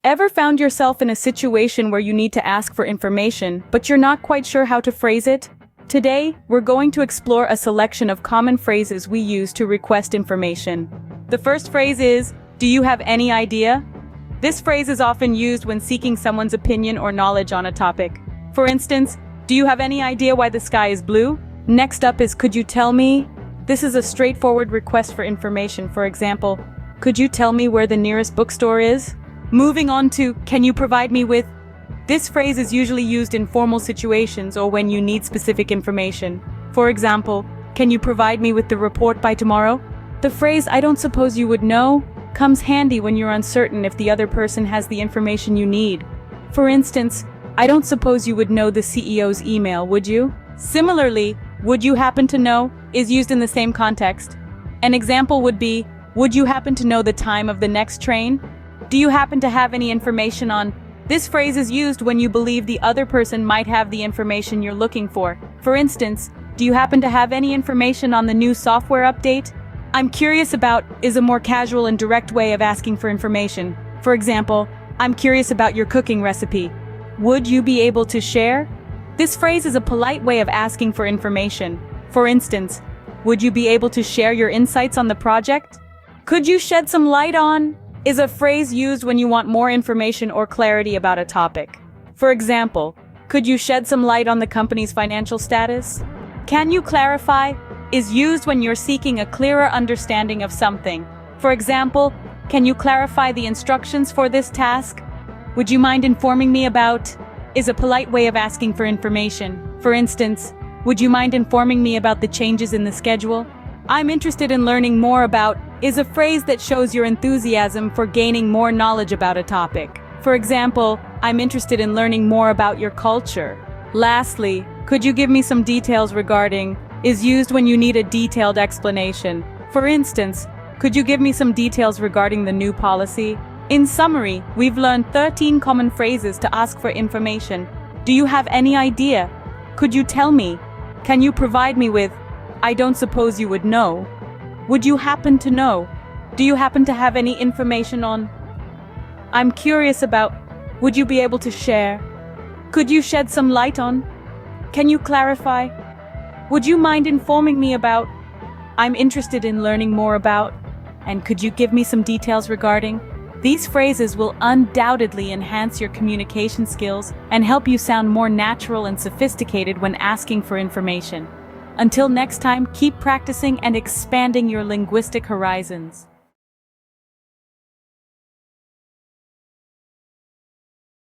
Ever found yourself in a situation where you need to ask for information, but you're not quite sure how to phrase it? Today, we're going to explore a selection of common phrases we use to request information. The first phrase is, "Do you have any idea?" This phrase is often used when seeking someone's opinion or knowledge on a topic. For instance, "Do you have any idea why the sky is blue?" Next up is, "Could you tell me?" This is a straightforward request for information. For example, "Could you tell me where the nearest bookstore is?" Moving on to, "Can you provide me with?" This phrase is usually used in formal situations or when you need specific information. For example, "Can you provide me with the report by tomorrow?" The phrase, "I don't suppose you would know," comes handy when you're uncertain if the other person has the information you need. For instance, "I don't suppose you would know the CEO's email, would you?" Similarly, "Would you happen to know?" is used in the same context. An example would be, "Would you happen to know the time of the next train?" "Do you happen to have any information on?" This phrase is used when you believe the other person might have the information you're looking for. For instance, "Do you happen to have any information on the new software update?" "I'm curious about" is a more casual and direct way of asking for information. For example, "I'm curious about your cooking recipe. Would you be able to share?" This phrase is a polite way of asking for information. For instance, "Would you be able to share your insights on the project?" "Could you shed some light on?" is a phrase used when you want more information or clarity about a topic. For example, "Could you shed some light on the company's financial status?" "Can you clarify?" is used when you're seeking a clearer understanding of something. For example, "Can you clarify the instructions for this task?" "Would you mind informing me about?" is a polite way of asking for information. For instance, "Would you mind informing me about the changes in the schedule?" "I'm interested in learning more about" is a phrase that shows your enthusiasm for gaining more knowledge about a topic. For example, "I'm interested in learning more about your culture." Lastly, "Could you give me some details regarding?" is used when you need a detailed explanation. For instance, "Could you give me some details regarding the new policy?" In summary, we've learned 13 common phrases to ask for information. Do you have any idea? Could you tell me? Can you provide me with? I don't suppose you would know. Would you happen to know? Do you happen to have any information on? I'm curious about. Would you be able to share? Could you shed some light on? Can you clarify? Would you mind informing me about? I'm interested in learning more about. And could you give me some details regarding? These phrases will undoubtedly enhance your communication skills and help you sound more natural and sophisticated when asking for information. Until next time, keep practicing and expanding your linguistic horizons.